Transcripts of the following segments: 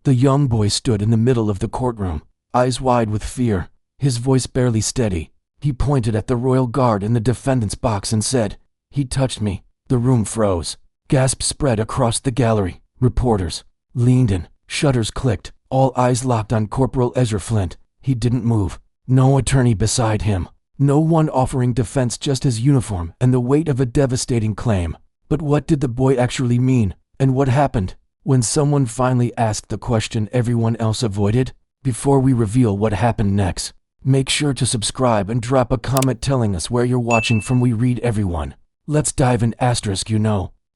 The young boy stood in the middle of the courtroom, eyes wide with fear, his voice barely steady. He pointed at the royal guard in the defendant's box and said, "He touched me." The room froze. Gasps spread across the gallery. Reporters leaned in. Shutters clicked. All eyes locked on Corporal Ezra Flint. He didn't move. No attorney beside him. No one offering defense, just his uniform and the weight of a devastating claim. But what did the boy actually mean? And what happened? When someone finally asked the question everyone else avoided? Before we reveal what happened next, make sure to subscribe and drop a comment telling us where you're watching from. We read everyone. Let's dive in.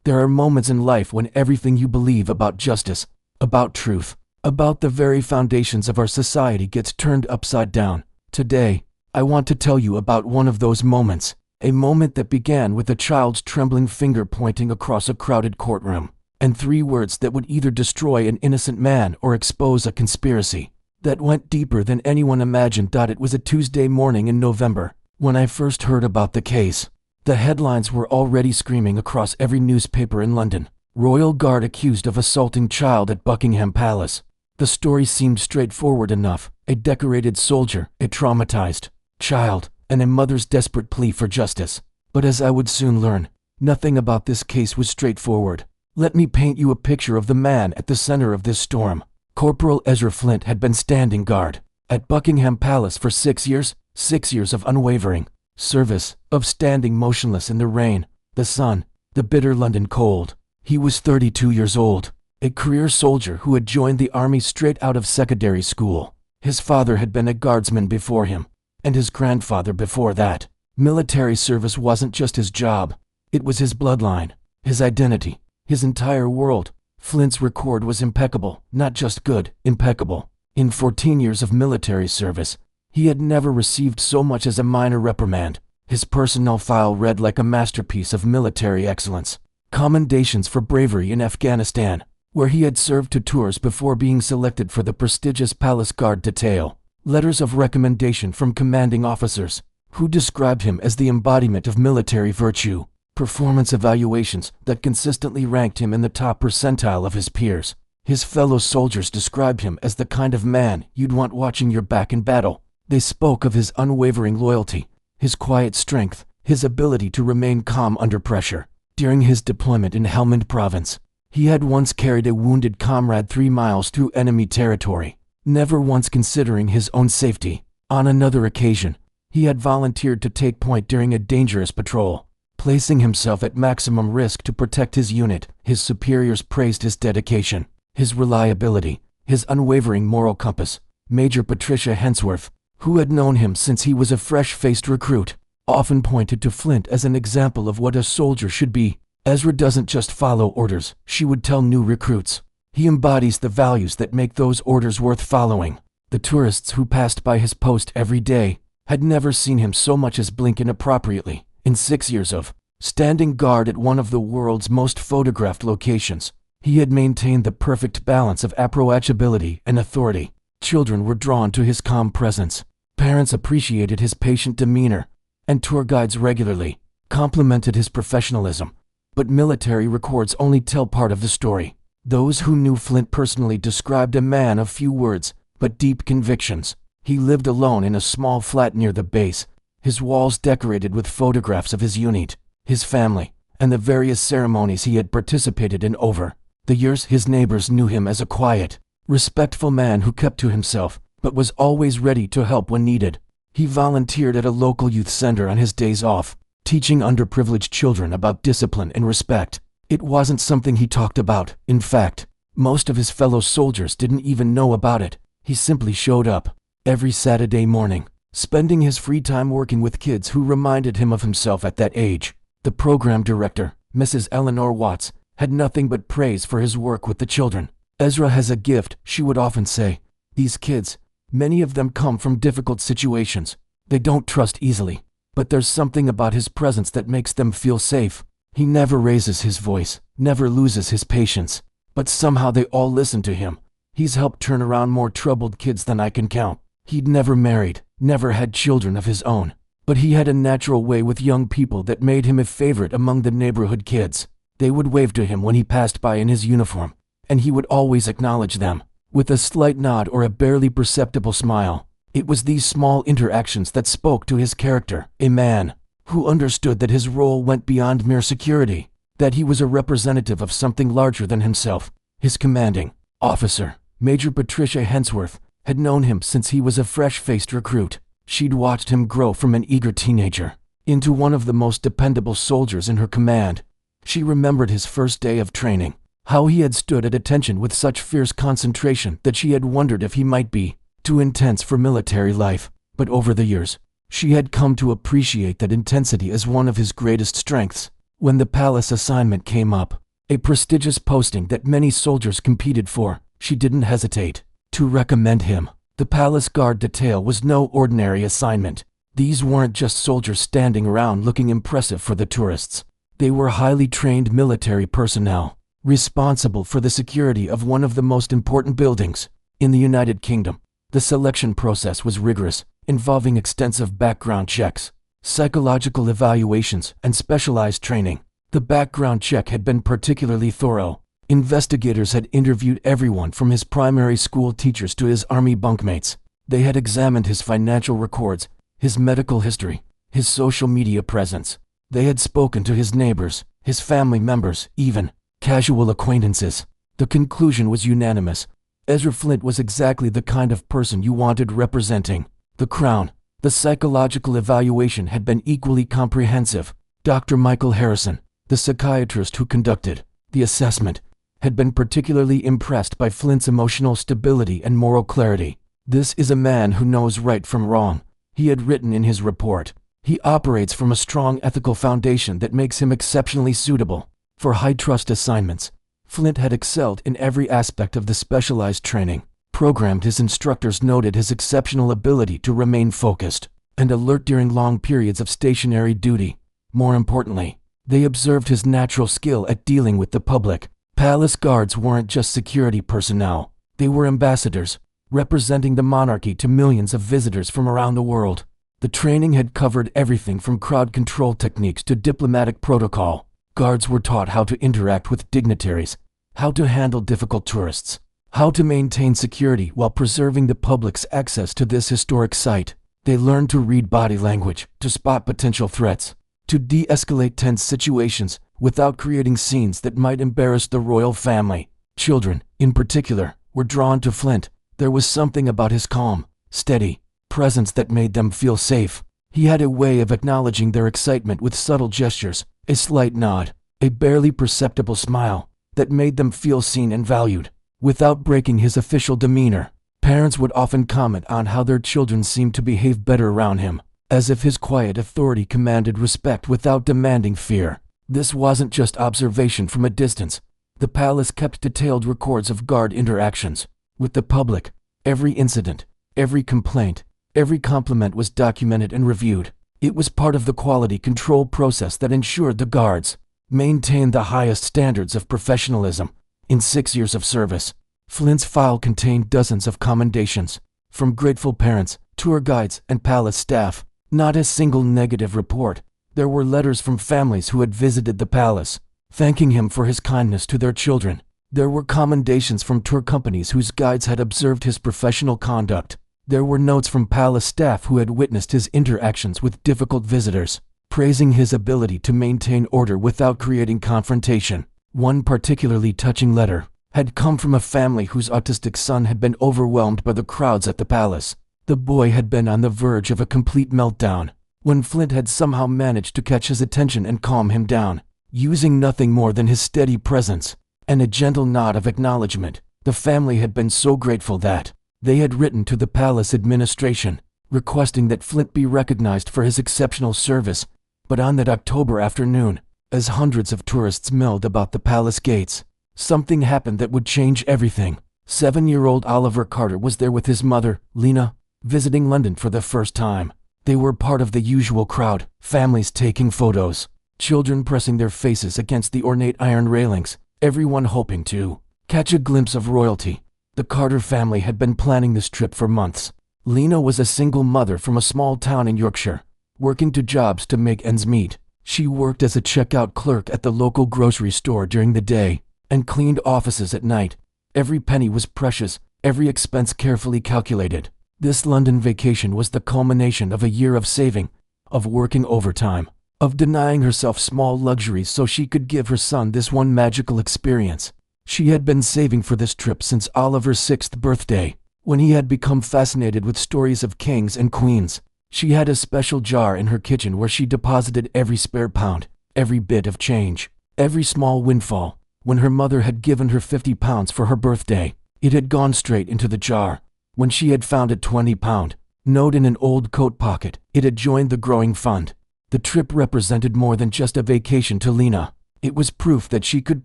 There are moments in life when everything you believe about justice, about truth, about the very foundations of our society gets turned upside down. Today, I want to tell you about one of those moments, a moment that began with a child's trembling finger pointing across a crowded courtroom, and 3 words that would either destroy an innocent man or expose a conspiracy that went deeper than anyone imagined. It was a Tuesday morning in November. When I first heard about the case, the headlines were already screaming across every newspaper in London. Royal Guard accused of assaulting child at Buckingham Palace. The story seemed straightforward enough. A decorated soldier, a traumatized child, and a mother's desperate plea for justice. But as I would soon learn, nothing about this case was straightforward. Let me paint you a picture of the man at the center of this storm. Corporal Ezra Flint had been standing guard at Buckingham Palace for 6 years, 6 years of unwavering service, of standing motionless in the rain, the sun, the bitter London cold. He was 32 years old, a career soldier who had joined the army straight out of secondary school. His father had been a guardsman before him, and his grandfather before that. Military service wasn't just his job, it was his bloodline, his identity, his entire world. Flint's record was impeccable, not just good, impeccable. In 14 years of military service, he had never received so much as a minor reprimand. His personnel file read like a masterpiece of military excellence. Commendations for bravery in Afghanistan, where he had served 2 tours before being selected for the prestigious Palace Guard detail. Letters of recommendation from commanding officers, who described him as the embodiment of military virtue. Performance evaluations that consistently ranked him in the top percentile of his peers. His fellow soldiers described him as the kind of man you'd want watching your back in battle. They spoke of his unwavering loyalty, his quiet strength, his ability to remain calm under pressure. During his deployment in Helmand Province, he had once carried a wounded comrade 3 miles through enemy territory, never once considering his own safety. On another occasion, he had volunteered to take point during a dangerous patrol, placing himself at maximum risk to protect his unit. His superiors praised his dedication, his reliability, his unwavering moral compass. Major Patricia Hensworth, who had known him since he was a fresh-faced recruit, often pointed to Flint as an example of what a soldier should be. Ezra doesn't just follow orders, she would tell new recruits. He embodies the values that make those orders worth following. The tourists who passed by his post every day had never seen him so much as blink inappropriately. In 6 years of standing guard at one of the world's most photographed locations, he had maintained the perfect balance of approachability and authority. Children were drawn to his calm presence. Parents appreciated his patient demeanor, and tour guides regularly complimented his professionalism. But military records only tell part of the story. Those who knew Flint personally described a man of few words, but deep convictions. He lived alone in a small flat near the base, his walls decorated with photographs of his unit, his family, and the various ceremonies he had participated in over the years. His neighbors knew him as a quiet, respectful man who kept to himself, but was always ready to help when needed. He volunteered at a local youth center on his days off, teaching underprivileged children about discipline and respect. It wasn't something he talked about. In fact, most of his fellow soldiers didn't even know about it. He simply showed up every Saturday morning, spending his free time working with kids who reminded him of himself at that age. The program director, Mrs. Eleanor Watts, had nothing but praise for his work with the children. "Ezra has a gift," she would often say. "These kids, many of them come from difficult situations. They don't trust easily, but there's something about his presence that makes them feel safe. He never raises his voice, never loses his patience, but somehow they all listen to him. He's helped turn around more troubled kids than I can count." He'd never married, never had children of his own, but he had a natural way with young people that made him a favorite among the neighborhood kids. They would wave to him when he passed by in his uniform, and he would always acknowledge them. with a slight nod or a barely perceptible smile. It was these small interactions that spoke to his character, a man who understood that his role went beyond mere security, that he was a representative of something larger than himself. His commanding officer, Major Patricia Hensworth, had known him since he was a fresh-faced recruit. She'd watched him grow from an eager teenager into one of the most dependable soldiers in her command. She remembered his first day of training, how he had stood at attention with such fierce concentration that she had wondered if he might be too intense for military life. But over the years, she had come to appreciate that intensity as one of his greatest strengths. When the palace assignment came up, a prestigious posting that many soldiers competed for, she didn't hesitate to recommend him. The palace guard detail was no ordinary assignment. These weren't just soldiers standing around looking impressive for the tourists. They were highly trained military personnel, responsible for the security of one of the most important buildings in the United Kingdom. The selection process was rigorous, involving extensive background checks, psychological evaluations, and specialized training. The background check had been particularly thorough. Investigators had interviewed everyone from his primary school teachers to his army bunkmates. They had examined his financial records, his medical history, his social media presence. They had spoken to his neighbors, his family members, even casual acquaintances. The conclusion was unanimous. Ezra Flint was exactly the kind of person you wanted representing the crown. The psychological evaluation had been equally comprehensive. Dr. Michael Harrison, the psychiatrist who conducted the assessment, had been particularly impressed by Flint's emotional stability and moral clarity. "This is a man who knows right from wrong," he had written in his report. "He operates from a strong ethical foundation that makes him exceptionally suitable for high-trust assignments." Flint had excelled in every aspect of the specialized training program. His instructors noted his exceptional ability to remain focused and alert during long periods of stationary duty. More importantly, they observed his natural skill at dealing with the public. Palace guards weren't just security personnel. They were ambassadors, representing the monarchy to millions of visitors from around the world. The training had covered everything from crowd control techniques to diplomatic protocol. Guards were taught how to interact with dignitaries, how to handle difficult tourists, how to maintain security while preserving the public's access to this historic site. They learned to read body language, to spot potential threats, to de-escalate tense situations without creating scenes that might embarrass the royal family. Children, in particular, were drawn to Flint. There was something about his calm, steady presence that made them feel safe. He had a way of acknowledging their excitement with subtle gestures, a slight nod, a barely perceptible smile that made them feel seen and valued. Without breaking his official demeanor, parents would often comment on how their children seemed to behave better around him, as if his quiet authority commanded respect without demanding fear. This wasn't just observation from a distance. The palace kept detailed records of guard interactions with the public. Every incident, every complaint, every compliment was documented and reviewed. It was part of the quality control process that ensured the guards maintained the highest standards of professionalism. In 6 years of service, Flint's file contained dozens of commendations from grateful parents, tour guides, and palace staff. Not a single negative report. There were letters from families who had visited the palace, thanking him for his kindness to their children. There were commendations from tour companies whose guides had observed his professional conduct. There were notes from palace staff who had witnessed his interactions with difficult visitors, praising his ability to maintain order without creating confrontation. One particularly touching letter had come from a family whose autistic son had been overwhelmed by the crowds at the palace. The boy had been on the verge of a complete meltdown when Flint had somehow managed to catch his attention and calm him down, using nothing more than his steady presence and a gentle nod of acknowledgement. The family had been so grateful that they had written to the palace administration, requesting that Flint be recognized for his exceptional service. But on that October afternoon, as hundreds of tourists milled about the palace gates, something happened that would change everything. 7-year-old Oliver Carter was there with his mother, Lena, visiting London for the first time. They were part of the usual crowd, families taking photos, children pressing their faces against the ornate iron railings, everyone hoping to catch a glimpse of royalty. The Carter family had been planning this trip for months. Lena was a single mother from a small town in Yorkshire, working 2 jobs to make ends meet. She worked as a checkout clerk at the local grocery store during the day and cleaned offices at night. Every penny was precious, every expense carefully calculated. This London vacation was the culmination of a year of saving, of working overtime, of denying herself small luxuries so she could give her son this one magical experience. She had been saving for this trip since Oliver's 6th birthday, when he had become fascinated with stories of kings and queens. She had a special jar in her kitchen where she deposited every spare pound, every bit of change, every small windfall. When her mother had given her £50 for her birthday, it had gone straight into the jar. When she had found a £20 note in an old coat pocket, it had joined the growing fund. The trip represented more than just a vacation to Lena. It was proof that she could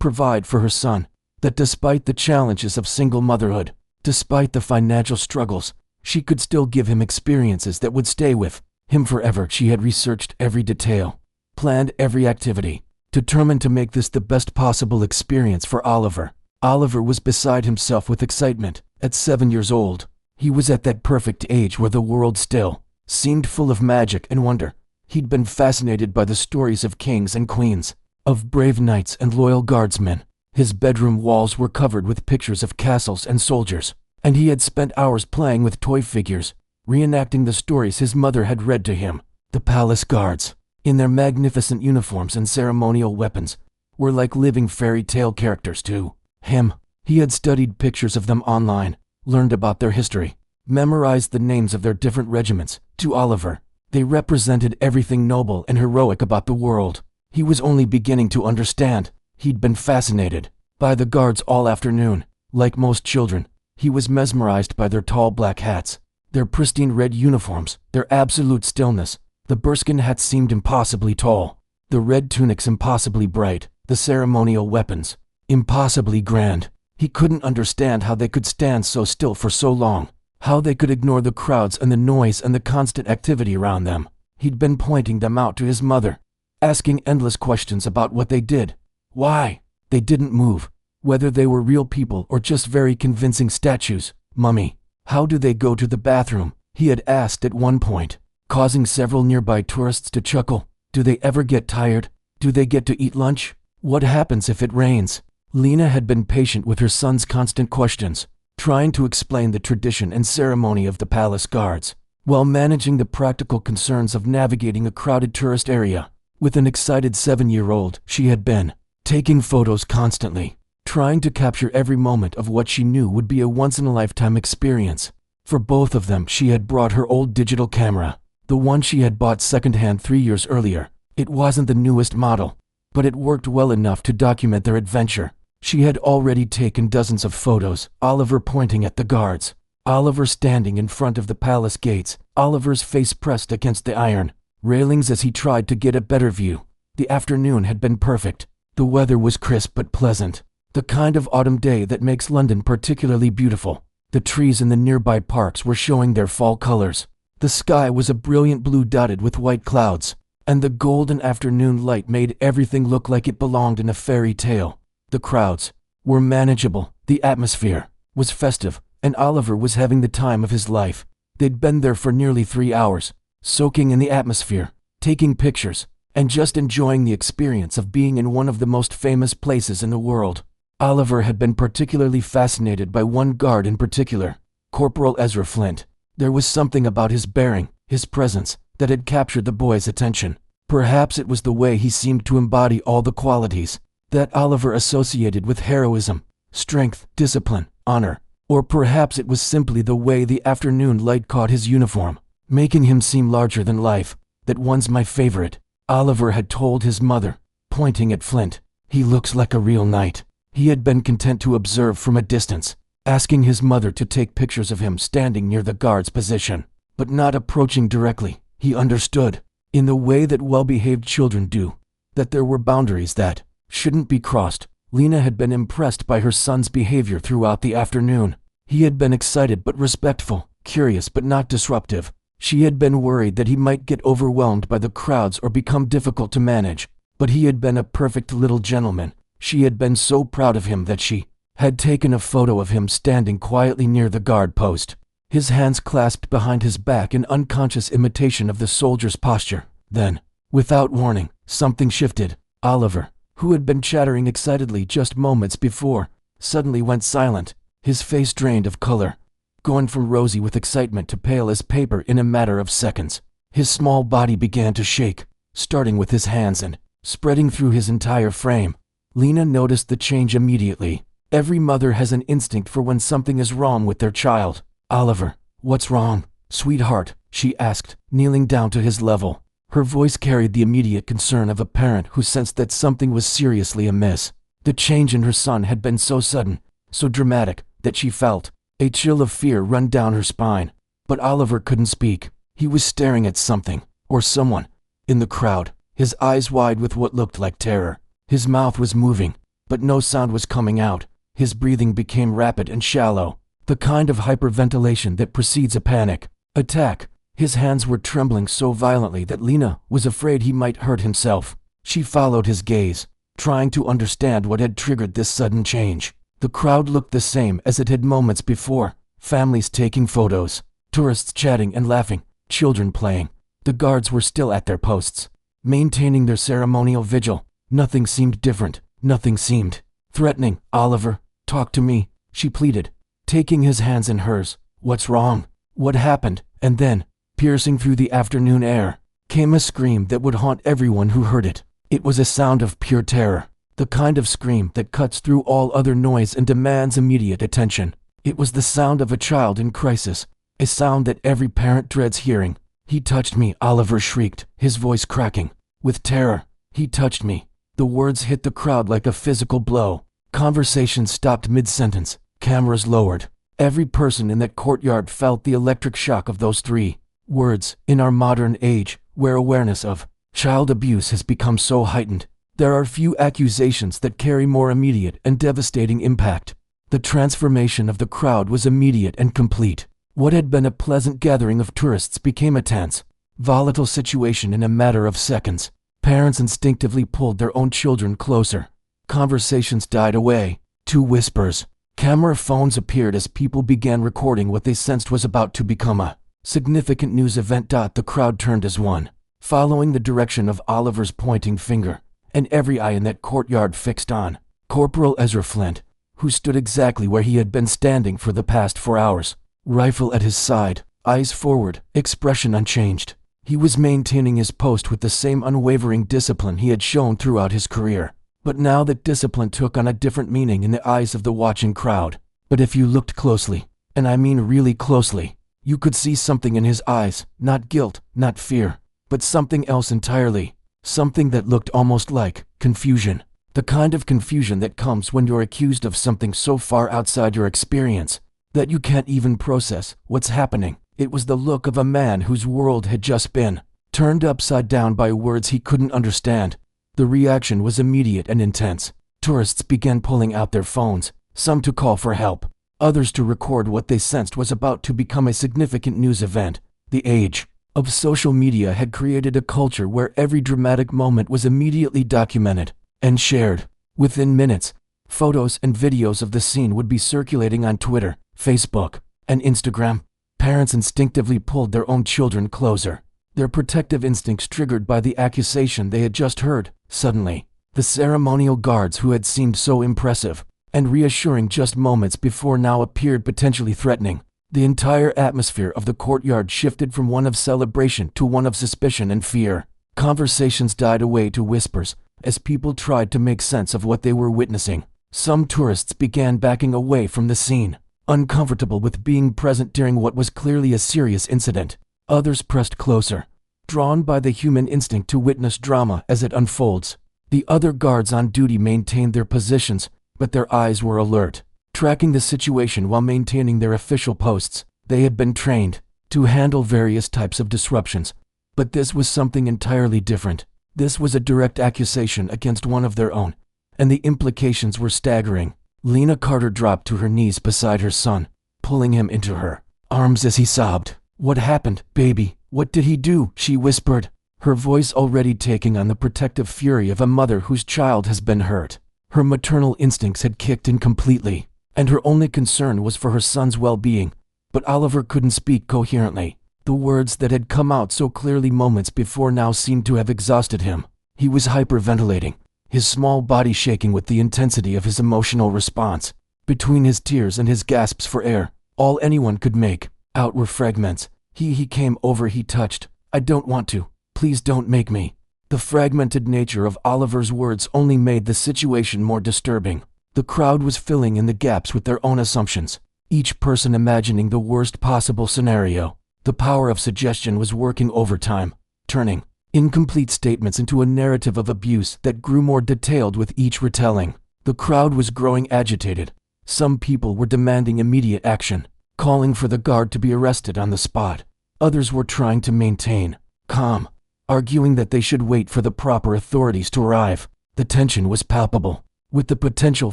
provide for her son, that despite the challenges of single motherhood, despite the financial struggles, she could still give him experiences that would stay with him forever. She had researched every detail, planned every activity, determined to make this the best possible experience for Oliver. Oliver was beside himself with excitement. At 7 years old, he was at that perfect age where the world still seemed full of magic and wonder. He'd been fascinated by the stories of kings and queens, of brave knights and loyal guardsmen. His bedroom walls were covered with pictures of castles and soldiers, and he had spent hours playing with toy figures, reenacting the stories his mother had read to him. The palace guards, in their magnificent uniforms and ceremonial weapons, were like living fairy tale characters to him. He had studied pictures of them online, learned about their history, memorized the names of their different regiments. To Oliver, they represented everything noble and heroic about the world. He was only beginning to understand. He'd been fascinated by the guards all afternoon. Like most children, he was mesmerized by their tall black hats, their pristine red uniforms, their absolute stillness. The burskin hats seemed impossibly tall, the red tunics impossibly bright, the ceremonial weapons impossibly grand. He couldn't understand how they could stand so still for so long, how they could ignore the crowds and the noise and the constant activity around them. He'd been pointing them out to his mother, asking endless questions about what they did, why they didn't move, whether they were real people or just very convincing statues. "Mummy, how do they go to the bathroom?" he had asked at one point, causing several nearby tourists to chuckle. "Do they ever get tired? Do they get to eat lunch? What happens if it rains?" Lena had been patient with her son's constant questions, trying to explain the tradition and ceremony of the palace guards, while managing the practical concerns of navigating a crowded tourist area. With an excited 7-year-old, she had been taking photos constantly, trying to capture every moment of what she knew would be a once-in-a-lifetime experience. For both of them, she had brought her old digital camera, the one she had bought secondhand 3 years earlier. It wasn't the newest model, but it worked well enough to document their adventure. She had already taken dozens of photos, Oliver pointing at the guards, Oliver standing in front of the palace gates, Oliver's face pressed against the iron railings as he tried to get a better view. The afternoon had been perfect. The weather was crisp but pleasant, the kind of autumn day that makes London particularly beautiful. The trees in the nearby parks were showing their fall colors. The sky was a brilliant blue dotted with white clouds, and the golden afternoon light made everything look like it belonged in a fairy tale. The crowds were manageable, the atmosphere was festive, and Oliver was having the time of his life. They'd been there for nearly 3 hours, soaking in the atmosphere, taking pictures, and just enjoying the experience of being in one of the most famous places in the world. Oliver had been particularly fascinated by one guard in particular, Corporal Ezra Flint. There was something about his bearing, his presence, that had captured the boy's attention. Perhaps it was the way he seemed to embody all the qualities that Oliver associated with heroism, strength, discipline, honor. Or perhaps it was simply the way the afternoon light caught his uniform, making him seem larger than life. "That one's my favorite," Oliver had told his mother, pointing at Flint. "He looks like a real knight." He had been content to observe from a distance, asking his mother to take pictures of him standing near the guard's position, but not approaching directly. He understood, in the way that well-behaved children do, that there were boundaries that shouldn't be crossed. Lena had been impressed by her son's behavior throughout the afternoon. He had been excited but respectful, curious but not disruptive. She had been worried that he might get overwhelmed by the crowds or become difficult to manage, but he had been a perfect little gentleman. She had been so proud of him that she had taken a photo of him standing quietly near the guard post, his hands clasped behind his back in unconscious imitation of the soldier's posture. Then, without warning, something shifted. Oliver, who had been chattering excitedly just moments before, suddenly went silent. his face drained of color, going from rosy with excitement to pale as paper in a matter of seconds. His small body began to shake, starting with his hands and spreading through his entire frame. Lena noticed the change immediately. Every mother has an instinct for when something is wrong with their child. "Oliver, what's wrong, sweetheart?" she asked, kneeling down to his level. Her voice carried the immediate concern of a parent who sensed that something was seriously amiss. The change in her son had been so sudden, so dramatic, that she felt a chill of fear run down her spine. But Oliver couldn't speak. He was staring at something, or someone, in the crowd, his eyes wide with what looked like terror. His mouth was moving, but no sound was coming out. His breathing became rapid and shallow, the kind of hyperventilation that precedes a panic attack. His hands were trembling so violently that Lena was afraid he might hurt himself. She followed his gaze, trying to understand what had triggered this sudden change. The crowd looked the same as it had moments before. Families taking photos, tourists chatting and laughing, children playing. The guards were still at their posts, maintaining their ceremonial vigil. Nothing seemed different. Nothing seemed threatening. "Oliver, talk to me," she pleaded, taking his hands in hers. "What's wrong? What happened?" And then, piercing through the afternoon air, came a scream that would haunt everyone who heard it. It was a sound of pure terror, the kind of scream that cuts through all other noise and demands immediate attention. It was the sound of a child in crisis, a sound that every parent dreads hearing. "He touched me," Oliver shrieked, his voice cracking with terror. "He touched me." The words hit the crowd like a physical blow. Conversation stopped mid-sentence, cameras lowered. Every person in that courtyard felt the electric shock of those three words. In our modern age, where awareness of child abuse has become so heightened, there are few accusations that carry more immediate and devastating impact. The transformation of the crowd was immediate and complete. What had been a pleasant gathering of tourists became a tense, volatile situation in a matter of seconds. Parents instinctively pulled their own children closer. Conversations died away. 2 whispers. Camera phones appeared as people began recording what they sensed was about to become a significant news event. The crowd turned as one, following the direction of Oliver's pointing finger, and every eye in that courtyard fixed on Corporal Ezra Flint, who stood exactly where he had been standing for the past 4 hours, rifle at his side, eyes forward, expression unchanged. He was maintaining his post with the same unwavering discipline he had shown throughout his career. But now that discipline took on a different meaning in the eyes of the watching crowd. But if you looked closely, and I mean really closely, you could see something in his eyes, not guilt, not fear, but something else entirely. Something that looked almost like confusion. The kind of confusion that comes when you're accused of something so far outside your experience that you can't even process what's happening. It was the look of a man whose world had just been turned upside down by words he couldn't understand. The reaction was immediate and intense. Tourists began pulling out their phones, some to call for help, others to record what they sensed was about to become a significant news event. The age of social media had created a culture where every dramatic moment was immediately documented and shared. Within minutes, photos and videos of the scene would be circulating on Twitter, Facebook, and Instagram. Parents instinctively pulled their own children closer, their protective instincts triggered by the accusation they had just heard. Suddenly, the ceremonial guards who had seemed so impressive and reassuring just moments before now appeared potentially threatening. The entire atmosphere of the courtyard shifted from one of celebration to one of suspicion and fear. Conversations died away to whispers as people tried to make sense of what they were witnessing. Some tourists began backing away from the scene, uncomfortable with being present during what was clearly a serious incident. Others pressed closer, drawn by the human instinct to witness drama as it unfolds. The other guards on duty maintained their positions, but their eyes were alert, tracking the situation while maintaining their official posts. They had been trained to handle various types of disruptions, but this was something entirely different. This was a direct accusation against one of their own, and the implications were staggering. Lena Carter dropped to her knees beside her son, pulling him into her arms as he sobbed. "What happened, baby? What did he do?" she whispered, her voice already taking on the protective fury of a mother whose child has been hurt. Her maternal instincts had kicked in completely, and her only concern was for her son's well-being. But Oliver couldn't speak coherently. The words that had come out so clearly moments before now seemed to have exhausted him. He was hyperventilating, his small body shaking with the intensity of his emotional response. Between his tears and his gasps for air, all anyone could make out were fragments. He came over, he touched. I don't want to. Please don't make me. The fragmented nature of Oliver's words only made the situation more disturbing. The crowd was filling in the gaps with their own assumptions, each person imagining the worst possible scenario. The power of suggestion was working overtime, turning incomplete statements into a narrative of abuse that grew more detailed with each retelling. The crowd was growing agitated. Some people were demanding immediate action, calling for the guard to be arrested on the spot. Others were trying to maintain calm, arguing that they should wait for the proper authorities to arrive. The tension was palpable, with the potential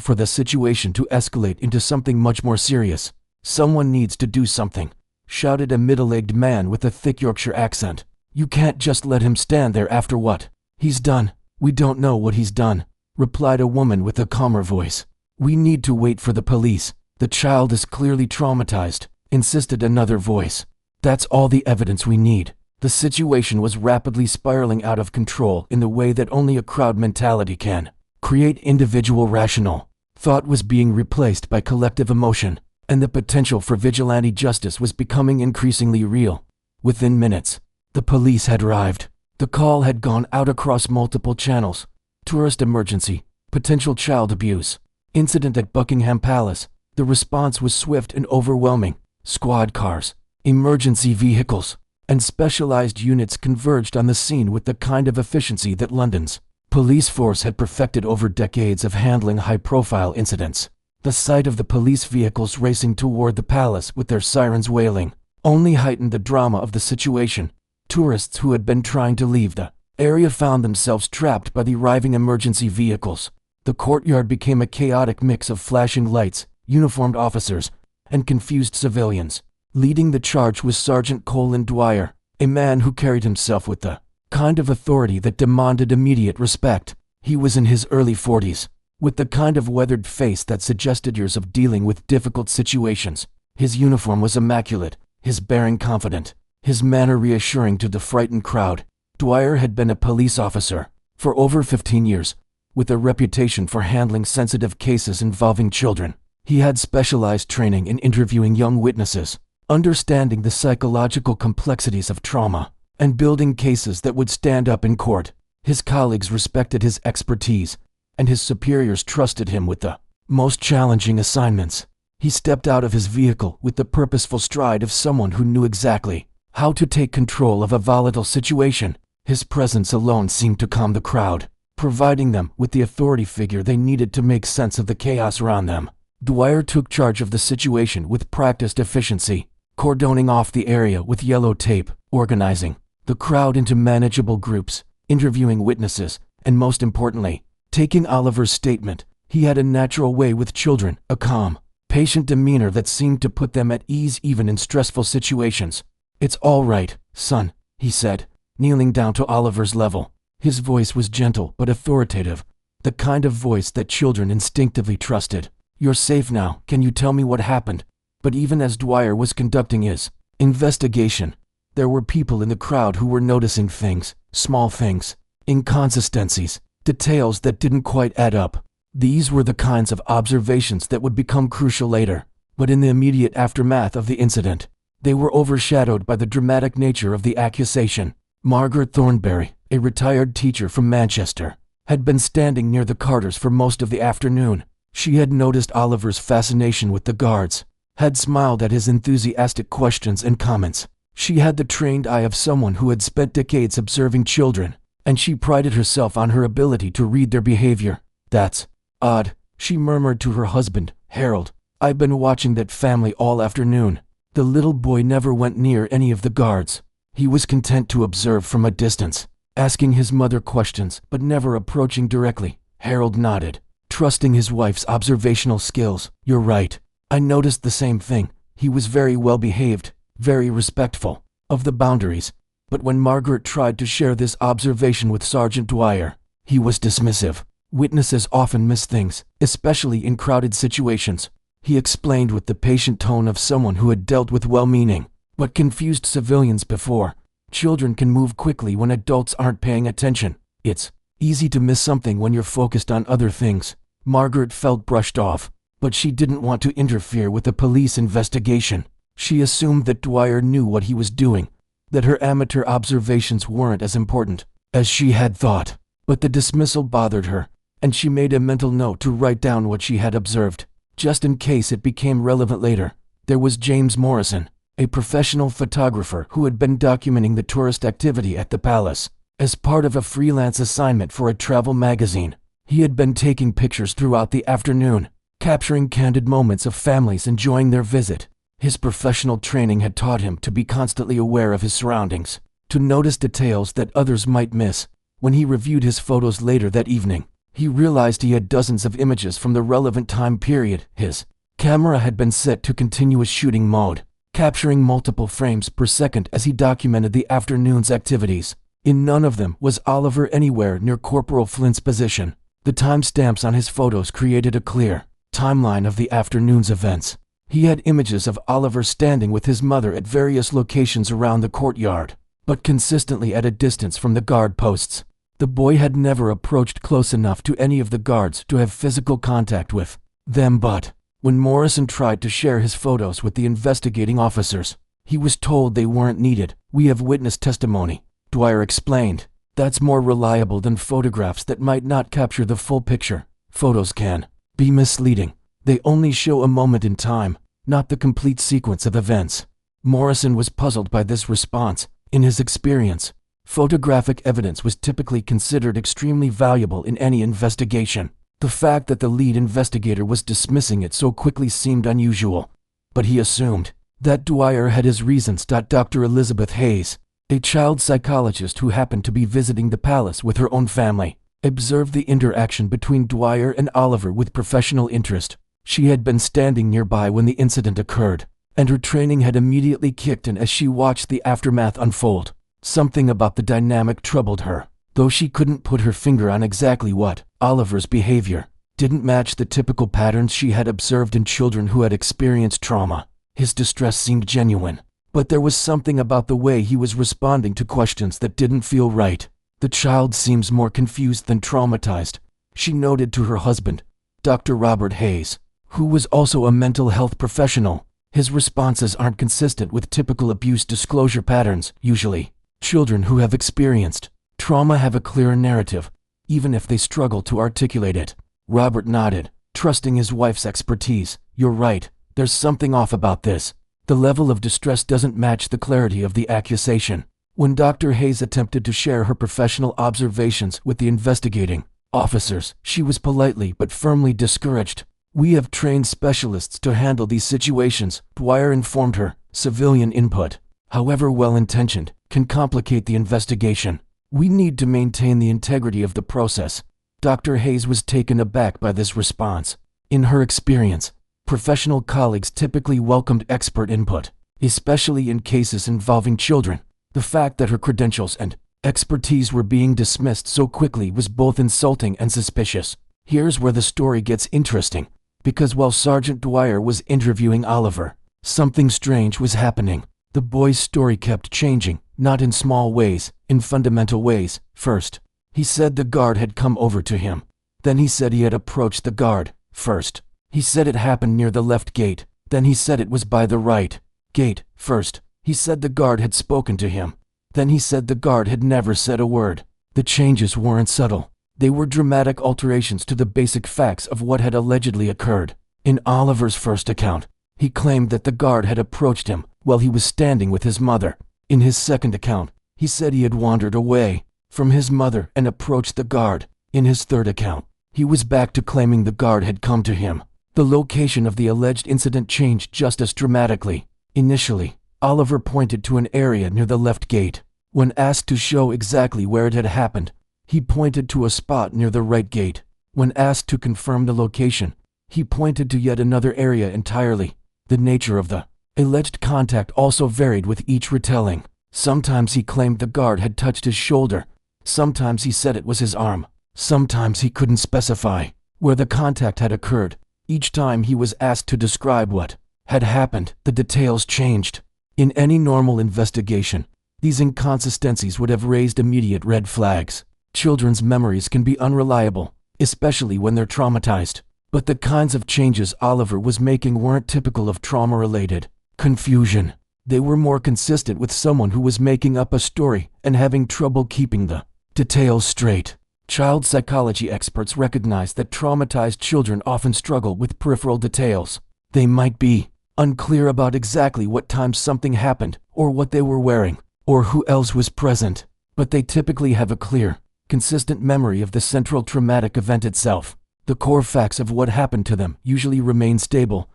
for the situation to escalate into something much more serious. "Someone needs to do something," shouted a middle-aged man with a thick Yorkshire accent. "You can't just let him stand there after what he's done." "We don't know what he's done," replied a woman with a calmer voice. "We need to wait for the police. The child is clearly traumatized," insisted another voice. "That's all the evidence we need." The situation was rapidly spiraling out of control in the way that only a crowd mentality can create. Individual rational thought was being replaced by collective emotion, and the potential for vigilante justice was becoming increasingly real. Within minutes, the police had arrived. The call had gone out across multiple channels. Tourist emergency, potential child abuse, incident at Buckingham Palace. The response was swift and overwhelming. Squad cars, emergency vehicles, and specialized units converged on the scene with the kind of efficiency that London's police force had perfected over decades of handling high-profile incidents. The sight of the police vehicles racing toward the palace with their sirens wailing only heightened the drama of the situation. Tourists who had been trying to leave the area found themselves trapped by the arriving emergency vehicles. The courtyard became a chaotic mix of flashing lights, uniformed officers, and confused civilians. Leading the charge was Sergeant Colin Dwyer, a man who carried himself with the kind of authority that demanded immediate respect. He was in his early 40s, with the kind of weathered face that suggested years of dealing with difficult situations. His uniform was immaculate, his bearing confident, his manner reassuring to the frightened crowd. Dwyer had been a police officer for over 15 years, with a reputation for handling sensitive cases involving children. He had specialized training in interviewing young witnesses, understanding the psychological complexities of trauma, and building cases that would stand up in court. His colleagues respected his expertise, and his superiors trusted him with the most challenging assignments. He stepped out of his vehicle with the purposeful stride of someone who knew exactly how to take control of a volatile situation. His presence alone seemed to calm the crowd, providing them with the authority figure they needed to make sense of the chaos around them. Dwyer took charge of the situation with practiced efficiency, cordoning off the area with yellow tape, organizing the crowd into manageable groups, interviewing witnesses, and most importantly, taking Oliver's statement. He had a natural way with children, a calm, patient demeanor that seemed to put them at ease even in stressful situations. "It's all right, son," he said, kneeling down to Oliver's level. His voice was gentle but authoritative, the kind of voice that children instinctively trusted. "You're safe now. Can you tell me what happened?" But even as Dwyer was conducting his investigation, there were people in the crowd who were noticing things, small things, inconsistencies, details that didn't quite add up. These were the kinds of observations that would become crucial later, but in the immediate aftermath of the incident, they were overshadowed by the dramatic nature of the accusation. Margaret Thornberry, a retired teacher from Manchester, had been standing near the Carters for most of the afternoon. She had noticed Oliver's fascination with the guards, had smiled at his enthusiastic questions and comments. She had the trained eye of someone who had spent decades observing children, and she prided herself on her ability to read their behavior. "That's odd," she murmured to her husband, Harold. "I've been watching that family all afternoon. The little boy never went near any of the guards. He was content to observe from a distance, asking his mother questions but never approaching directly." Harold nodded, trusting his wife's observational skills. "You're right. I noticed the same thing. He was very well behaved, very respectful of the boundaries. But when Margaret tried to share this observation with Sergeant Dwyer, he was dismissive. Witnesses often miss things, especially in crowded situations," he explained with the patient tone of someone who had dealt with well-meaning but confused civilians before. "Children can move quickly when adults aren't paying attention. It's easy to miss something when you're focused on other things." Margaret felt brushed off. but she didn't want to interfere with the police investigation. She assumed that Dwyer knew what he was doing, that her amateur observations weren't as important as she had thought. But the dismissal bothered her, and she made a mental note to write down what she had observed, just in case it became relevant later. There was James Morrison, a professional photographer who had been documenting the tourist activity at the palace. As part of a freelance assignment for a travel magazine, he had been taking pictures throughout the afternoon, capturing candid moments of families enjoying their visit. His professional training had taught him to be constantly aware of his surroundings, to notice details that others might miss. When he reviewed his photos later that evening, he realized he had dozens of images from the relevant time period. His camera had been set to continuous shooting mode, capturing multiple frames per second as he documented the afternoon's activities. In none of them was Oliver anywhere near Corporal Flint's position. The timestamps on his photos created a clear timeline of the afternoon's events. He had images of Oliver standing with his mother at various locations around the courtyard, but consistently at a distance from the guard posts. The boy had never approached close enough to any of the guards to have physical contact with them, but when Morrison tried to share his photos with the investigating officers, he was told they weren't needed. "We have witness testimony," Dwyer explained. "That's more reliable than photographs that might not capture the full picture. Photos can be misleading. They only show a moment in time, not the complete sequence of events." Morrison was puzzled by this response. In his experience, photographic evidence was typically considered extremely valuable in any investigation. The fact that the lead investigator was dismissing it so quickly seemed unusual, but he assumed that Dwyer had his reasons. Dr. Elizabeth Hayes, a child psychologist who happened to be visiting the palace with her own family, observed the interaction between Dwyer and Oliver with professional interest. She had been standing nearby when the incident occurred, and her training had immediately kicked in as she watched the aftermath unfold. Something about the dynamic troubled her, though she couldn't put her finger on exactly what. Oliver's behavior didn't match the typical patterns she had observed in children who had experienced trauma. His distress seemed genuine, but there was something about the way he was responding to questions that didn't feel right. "The child seems more confused than traumatized," she noted to her husband, Dr. Robert Hayes, who was also a mental health professional. "His responses aren't consistent with typical abuse disclosure patterns. Usually, children who have experienced trauma have a clearer narrative, even if they struggle to articulate it." Robert nodded, trusting his wife's expertise. "You're right, there's something off about this. The level of distress doesn't match the clarity of the accusation." When Dr. Hayes attempted to share her professional observations with the investigating officers, she was politely but firmly discouraged. "We have trained specialists to handle these situations," Dwyer informed her. "Civilian input, however well-intentioned, can complicate the investigation. We need to maintain the integrity of the process." Dr. Hayes was taken aback by this response. In her experience, professional colleagues typically welcomed expert input, especially in cases involving children. The fact that her credentials and expertise were being dismissed so quickly was both insulting and suspicious. Here's where the story gets interesting, because while Sergeant Dwyer was interviewing Oliver, something strange was happening. The boy's story kept changing, not in small ways, in fundamental ways. First, he said the guard had come over to him. Then he said he had approached the guard. First, he said it happened near the left gate. Then he said it was by the right gate. First, he said the guard had spoken to him. Then he said the guard had never said a word. The changes weren't subtle. They were dramatic alterations to the basic facts of what had allegedly occurred. In Oliver's first account, he claimed that the guard had approached him while he was standing with his mother. In his second account, he said he had wandered away from his mother and approached the guard. In his third account, he was back to claiming the guard had come to him. The location of the alleged incident changed just as dramatically. Initially, Oliver pointed to an area near the left gate. When asked to show exactly where it had happened, he pointed to a spot near the right gate. When asked to confirm the location, he pointed to yet another area entirely. The nature of the alleged contact also varied with each retelling. Sometimes he claimed the guard had touched his shoulder. Sometimes he said it was his arm. Sometimes he couldn't specify where the contact had occurred. Each time he was asked to describe what had happened, the details changed. In any normal investigation, these inconsistencies would have raised immediate red flags. Children's memories can be unreliable, especially when they're traumatized. But the kinds of changes Oliver was making weren't typical of trauma-related confusion. They were more consistent with someone who was making up a story and having trouble keeping the details straight. Child psychology experts recognize that traumatized children often struggle with peripheral details. They might be unclear about exactly what time something happened, or what they were wearing, or who else was present, but they typically have a clear, consistent memory of the central traumatic event itself. The core facts of what happened to them usually remain stable,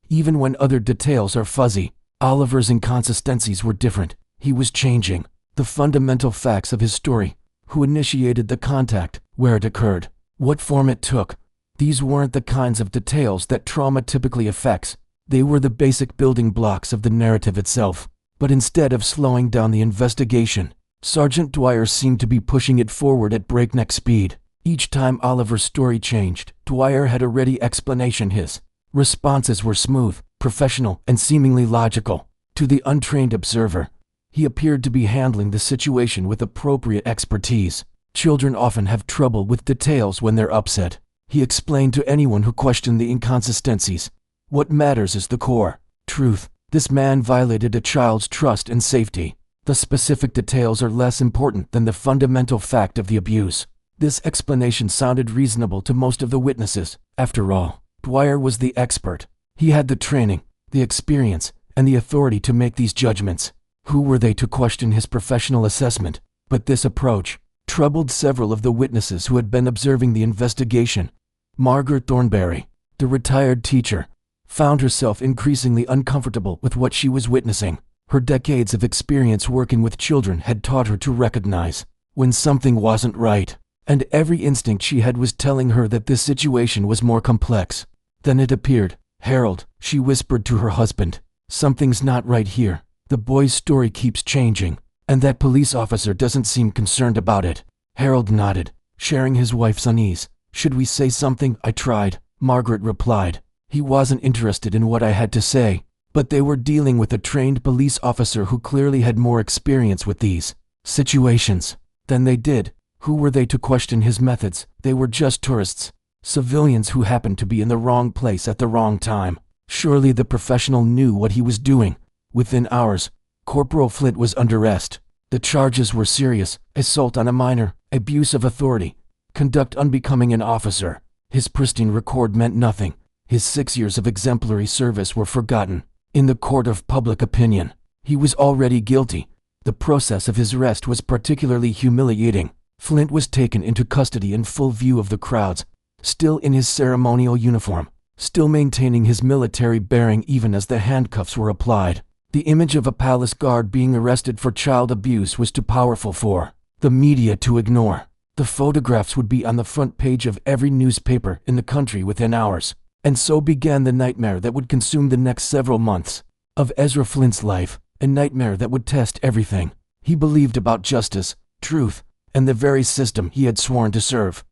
even when other details are fuzzy. Oliver's inconsistencies were different. He was changing the fundamental facts of his story: who initiated the contact, where it occurred, what form it took. These weren't the kinds of details that trauma typically affects. They were the basic building blocks of the narrative itself. But instead of slowing down the investigation, Sergeant Dwyer seemed to be pushing it forward at breakneck speed. Each time Oliver's story changed, Dwyer had a ready explanation. His responses were smooth, professional, and seemingly logical. To the untrained observer, he appeared to be handling the situation with appropriate expertise. Children often have trouble with details when they're upset, he explained to anyone who questioned the inconsistencies. What matters is the core truth. This man violated a child's trust and safety. The specific details are less important than the fundamental fact of the abuse. This explanation sounded reasonable to most of the witnesses. After all, Dwyer was the expert. He had the training, the experience, and the authority to make these judgments. Who were they to question his professional assessment? But this approach troubled several of the witnesses who had been observing the investigation. Margaret Thornberry, the retired teacher, found herself increasingly uncomfortable with what she was witnessing. Her decades of experience working with children had taught her to recognize when something wasn't right, and every instinct she had was telling her that this situation was more complex than it appeared. "Harold," she whispered to her husband, "something's not right here. The boy's story keeps changing, and that police officer doesn't seem concerned about it." Harold nodded, sharing his wife's unease. "Should we say something?" "I tried," Margaret replied. "He wasn't interested in what I had to say." But they were dealing with a trained police officer who clearly had more experience with these situations than they did. Who were they to question his methods? They were just tourists, civilians who happened to be in the wrong place at the wrong time. Surely the professional knew what he was doing. Within hours, Corporal Flint was under arrest. The charges were serious: assault on a minor, abuse of authority, conduct unbecoming an officer. His pristine record meant nothing. His 6 years of exemplary service were forgotten. In the court of public opinion, he was already guilty. The process of his arrest was particularly humiliating. Flint was taken into custody in full view of the crowds, still in his ceremonial uniform, still maintaining his military bearing even as the handcuffs were applied. The image of a palace guard being arrested for child abuse was too powerful for the media to ignore. The photographs would be on the front page of every newspaper in the country within hours. And so began the nightmare that would consume the next several months of Ezra Flint's life, a nightmare that would test everything he believed about justice, truth, and the very system he had sworn to serve.